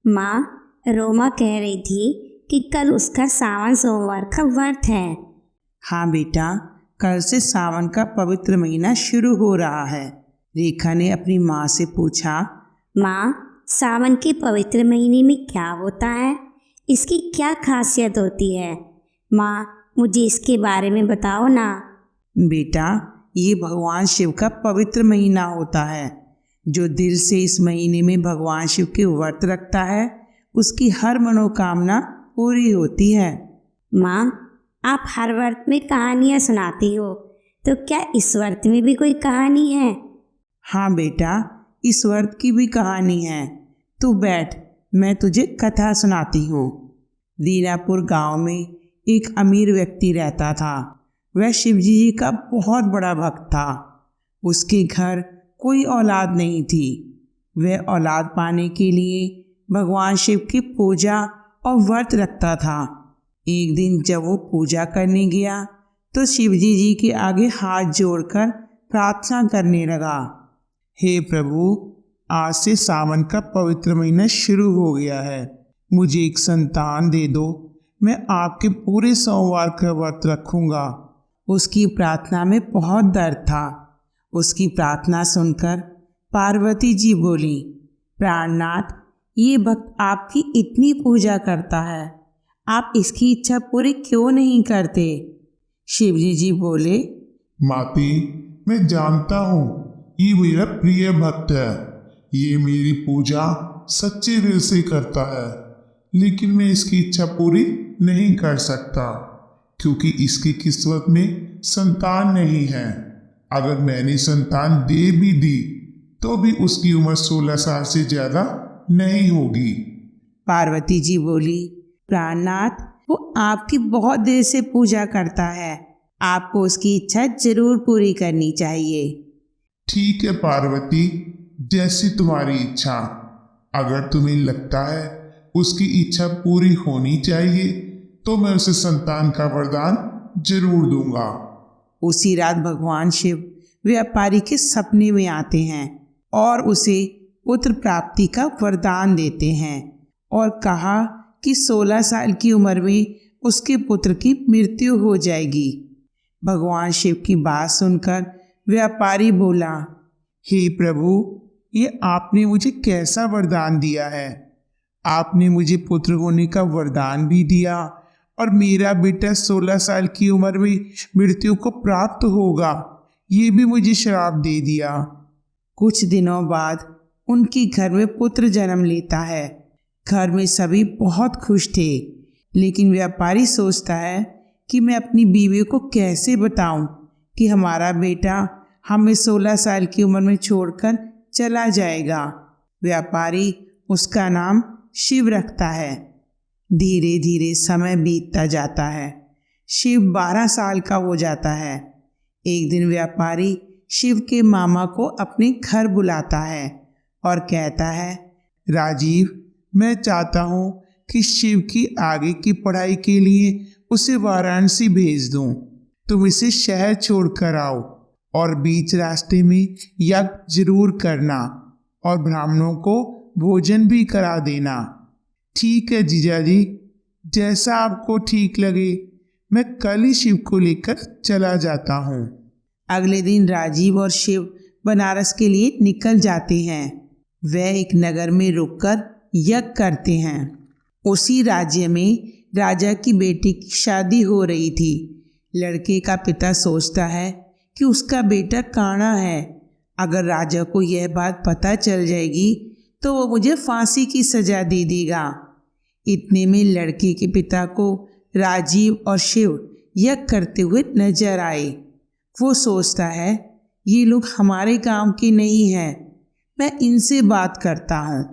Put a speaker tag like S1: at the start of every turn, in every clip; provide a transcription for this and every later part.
S1: माँ, रोमा कह रही थी कि कल उसका सावन सोमवार का व्रत है।
S2: हाँ बेटा, कल से सावन का पवित्र महीना शुरू हो रहा है। रेखा ने अपनी माँ से पूछा।
S1: माँ, सावन के पवित्र महीने में क्या होता है? इसकी क्या खासियत होती है? माँ, मुझे इसके बारे में बताओ ना।
S2: बेटा, ये भगवान शिव का पवित्र महीना होता है। जो दिल से इस महीने में भगवान शिव के व्रत रखता है, उसकी हर मनोकामना पूरी होती है।
S1: माँ, आप हर व्रत में कहानियाँ सुनाती हो, तो क्या इस व्रत में भी कोई कहानी है?
S2: हाँ बेटा, इस व्रत की भी कहानी है। तू बैठ, मैं तुझे कथा सुनाती हूँ। दीनापुर गांव में एक अमीर व्यक्ति रहता था। वह शिवजी जी का बहुत बड़ा भक्त था। उसके घर कोई औलाद नहीं थी। वह औलाद पाने के लिए भगवान शिव की पूजा और व्रत रखता था। एक दिन जब वो पूजा करने गया तो शिवजी जी के आगे हाथ जोड़कर प्रार्थना करने लगा। हे प्रभु, आज से सावन का पवित्र महीना शुरू हो गया है। मुझे एक संतान दे दो। मैं आपके पूरे सोमवार का व्रत रखूंगा। उसकी प्रार्थना में बहुत दर्द था। उसकी प्रार्थना सुनकर पार्वती जी बोली, प्राणनाथ, ये भक्त आपकी इतनी पूजा करता है, आप इसकी इच्छा पूरी क्यों नहीं करते? शिवजी जी बोले,
S3: माती, मैं जानता हूँ ये मेरा प्रिय भक्त है। ये मेरी पूजा सच्चे दिल से करता है, लेकिन मैं इसकी इच्छा पूरी नहीं कर सकता क्योंकि इसकी किस्मत में संतान नहीं है। अगर मैंने संतान दे भी दी तो भी उसकी उम्र 16 साल से ज्यादा नहीं होगी।
S2: पार्वती जी बोली, प्राणनाथ, वो आपकी बहुत देर से पूजा करता है, आपको उसकी इच्छा जरूर पूरी करनी चाहिए।
S3: ठीक है पार्वती, जैसी तुम्हारी इच्छा। अगर तुम्हें लगता है उसकी इच्छा पूरी होनी चाहिए तो मैं उसे संतान का वरदान जरूर दूंगा।
S2: उसी रात भगवान शिव व्यापारी के सपने में आते हैं और उसे पुत्र प्राप्ति का वरदान देते हैं और कहा कि 16 साल की उम्र में उसके पुत्र की मृत्यु हो जाएगी। भगवान शिव की बात सुनकर व्यापारी बोला, हे प्रभु, ये आपने मुझे कैसा वरदान दिया है? आपने मुझे पुत्र होने का वरदान भी दिया और मेरा बेटा 16 साल की उम्र में मृत्यु को प्राप्त होगा, ये भी मुझे श्राप दे दिया। कुछ दिनों बाद उनके घर में पुत्र जन्म लेता है। घर में सभी बहुत खुश थे, लेकिन व्यापारी सोचता है कि मैं अपनी बीवी को कैसे बताऊं कि हमारा बेटा हमें 16 साल की उम्र में छोड़कर चला जाएगा। व्यापारी उसका नाम शिव रखता है। धीरे धीरे समय बीतता जाता है। शिव 12 साल का हो जाता है। एक दिन व्यापारी शिव के मामा को अपने घर बुलाता है और कहता है,
S3: राजीव, मैं चाहता हूँ कि शिव की आगे की पढ़ाई के लिए उसे वाराणसी भेज दूँ। तुम इसे शहर छोड़कर आओ और बीच रास्ते में यज्ञ जरूर करना और ब्राह्मणों को भोजन भी करा देना। ठीक है जीजाजी, जैसा आपको ठीक लगे। मैं कल ही शिव को लेकर चला जाता हूँ।
S2: अगले दिन राजीव और शिव बनारस के लिए निकल जाते हैं। वह एक नगर में रुककर यज्ञ करते हैं। उसी राज्य में राजा की बेटी की शादी हो रही थी। लड़के का पिता सोचता है कि उसका बेटा काना है। अगर राजा को यह बात पता चल जाएगी तो वो मुझे फांसी की सजा दे देगा। इतने में लड़के के पिता को राजीव और शिव यज्ञ करते हुए नजर आए। वो सोचता है, ये लोग हमारे काम के नहीं हैं, मैं इनसे बात करता हूँ।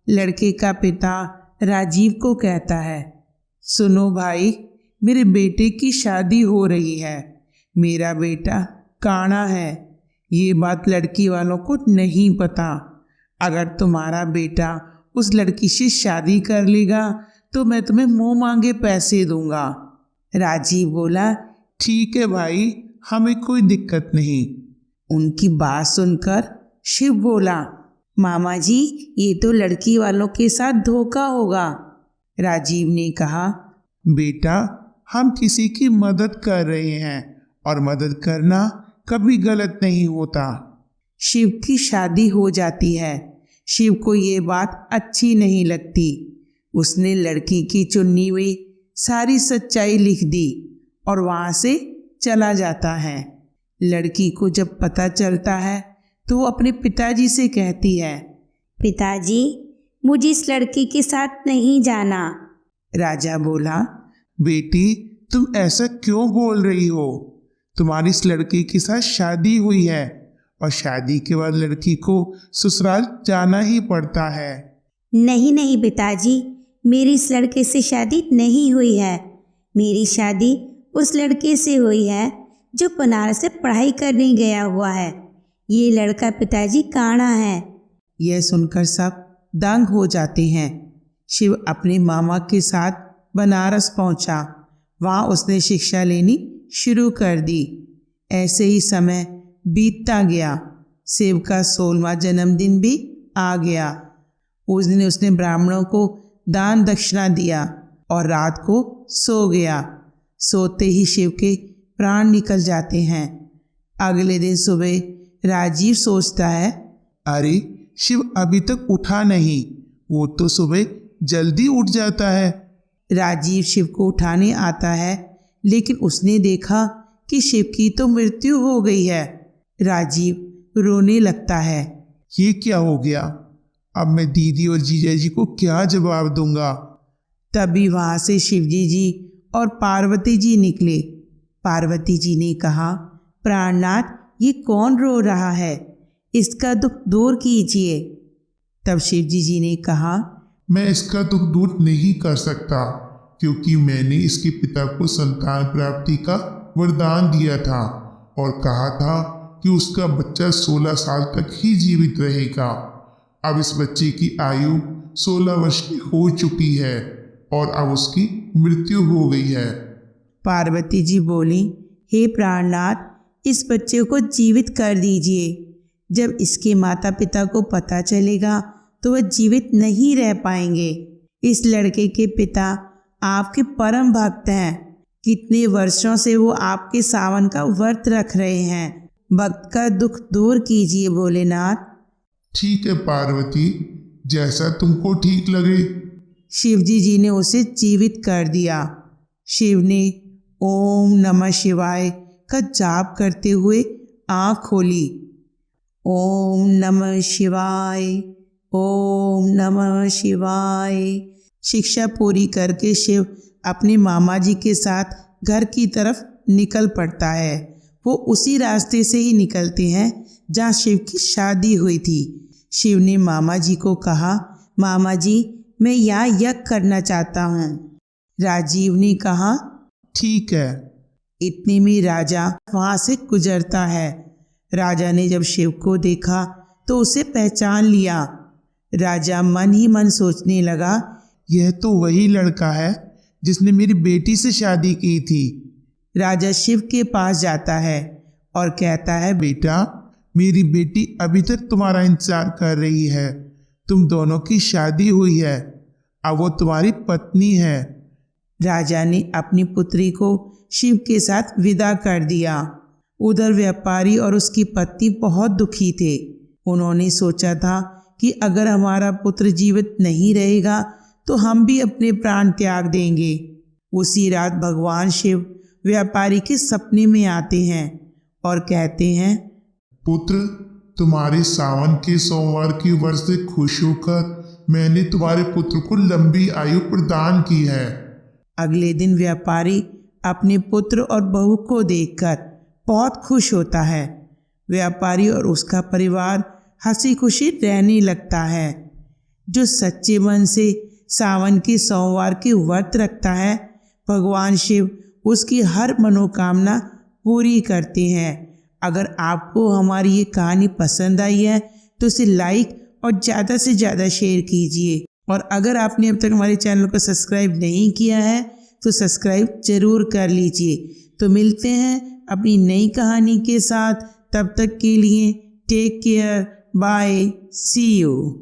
S2: लड़के का पिता राजीव को कहता है, सुनो भाई, मेरे बेटे की शादी हो रही है। मेरा बेटा काना है। ये बात लड़की वालों को नहीं पता। अगर तुम्हारा बेटा उस लड़की से शादी कर लेगा तो मैं तुम्हें मुंह मांगे पैसे दूंगा। राजीव बोला,
S3: ठीक है भाई, हमें कोई दिक्कत नहीं।
S2: उनकी बात सुनकर शिव बोला, मामा जी, ये तो लड़की वालों के साथ धोखा होगा। राजीव ने कहा,
S3: बेटा, हम किसी की मदद कर रहे हैं और मदद करना कभी गलत नहीं होता।
S2: शिव की शादी हो जाती है। शिव को ये बात अच्छी नहीं लगती। उसने लड़की की चुन्नी में सारी सच्चाई लिख दी और वहाँ से चला जाता है। लड़की को जब पता चलता है तो वो अपने पिताजी से कहती है,
S1: पिताजी, मुझे इस लड़की के साथ नहीं जाना।
S2: राजा बोला,
S3: बेटी, तुम ऐसा क्यों बोल रही हो? तुम्हारी इस लड़के के साथ शादी हुई है और शादी के बाद लड़की को ससुराल जाना ही पड़ता है।
S1: नहीं नहीं पिताजी, मेरी इस लड़के से शादी नहीं हुई है। मेरी शादी उस लड़के से हुई है जो बनारस से पढ़ाई करने गया हुआ है। ये लड़का पिताजी काना है।
S2: यह सुनकर सब दंग हो जाते हैं। शिव अपने मामा के साथ बनारस पहुंचा। वहाँ उसने शिक्षा लेनी शुरू कर दी। ऐसे ही समय बीतता गया। शिव का 16वां जन्मदिन भी आ गया। उस दिन उसने ब्राह्मणों को दान दक्षिणा दिया और रात को सो गया। सोते ही शिव के प्राण निकल जाते हैं। अगले दिन सुबह राजीव सोचता है,
S3: अरे, शिव अभी तक उठा नहीं, वो तो सुबह जल्दी उठ जाता है।
S2: राजीव शिव को उठाने आता है, लेकिन उसने देखा कि शिव की तो मृत्यु हो गई है। राजीव रोने लगता है।
S3: ये क्या हो गया? अब मैं दीदी और जीजा जी को क्या जवाब दूंगा?
S2: तभी वहाँ से शिवजी जी और पार्वती जी निकले। पार्वती जी ने कहा, प्राणनाथ, ये कौन रो रहा है? इसका दुख दूर कीजिए। तब शिवजी जी ने कहा,
S3: मैं इसका दुख दूर नहीं कर सकता, क्योंकि मैंने इसके पिता को संतान प्राप्ति का वरदान दिया था और कहा था कि उसका बच्चा 16 साल तक ही जीवित रहेगा। अब इस बच्चे की आयु 16 वर्ष की हो चुकी है और अब उसकी मृत्यु हो गई है।
S2: पार्वती जी बोली, हे प्राणनाथ, इस बच्चे को जीवित कर दीजिए। जब इसके माता पिता को पता चलेगा तो वह जीवित नहीं रह पाएंगे। इस लड़के के पिता आपके परम भक्त हैं। कितने वर्षों से वो आपके सावन का व्रत रख रहे हैं। भक्त का दुख दूर कीजिए भोलेनाथ।
S3: ठीक है पार्वती, जैसा तुमको ठीक लगे।
S2: शिवजी जी ने उसे जीवित कर दिया। शिव ने ओम नमः शिवाय का जाप करते हुए आँख खोली। ओम नमः शिवाय, ओम नमः शिवाय। शिक्षा पूरी करके शिव अपने मामा जी के साथ घर की तरफ निकल पड़ता है। वो उसी रास्ते से ही निकलते हैं जहाँ शिव की शादी हुई थी। शिव ने मामा जी को कहा, मामा जी, मैं यहाँ यज्ञ करना चाहता हूँ। राजीव ने कहा,
S3: ठीक है।
S2: इतने में राजा वहाँ से गुजरता है। राजा ने जब शिव को देखा तो उसे पहचान लिया। राजा मन ही मन सोचने लगा,
S3: यह तो वही लड़का है जिसने मेरी बेटी से शादी की थी।
S2: राजा शिव के पास जाता है और कहता है,
S3: बेटा, मेरी बेटी अभी तक तुम्हारा इंतजार कर रही है। तुम दोनों की शादी हुई है, अब वो तुम्हारी पत्नी है।
S2: राजा ने अपनी पुत्री को शिव के साथ विदा कर दिया। उधर व्यापारी और उसकी पत्नी बहुत दुखी थे। उन्होंने सोचा था कि अगर हमारा पुत्र जीवित नहीं रहेगा तो हम भी अपने प्राण त्याग देंगे। उसी रात भगवान शिव व्यापारी के सपने में आते हैं और कहते हैं,
S3: पुत्र, तुम्हारे सावन के सोमवार की व्रत से खुश होकर मैंने तुम्हारे पुत्र को लंबी आयु प्रदान की है।
S2: अगले दिन व्यापारी अपने पुत्र और बहू को देखकर बहुत खुश होता है। व्यापारी और उसका परिवार हंसी खुशी रहने लगता है। जो सच्चे मन से सावन के सोमवार के व्रत रखता है, भगवान शिव उसकी हर मनोकामना पूरी करते हैं। अगर आपको हमारी ये कहानी पसंद आई है तो इसे लाइक और ज़्यादा से ज़्यादा शेयर कीजिए। और अगर आपने अब तक हमारे चैनल को सब्सक्राइब नहीं किया है तो सब्सक्राइब ज़रूर कर लीजिए। तो मिलते हैं अपनी नई कहानी के साथ। तब तक के लिए take care, bye, see you.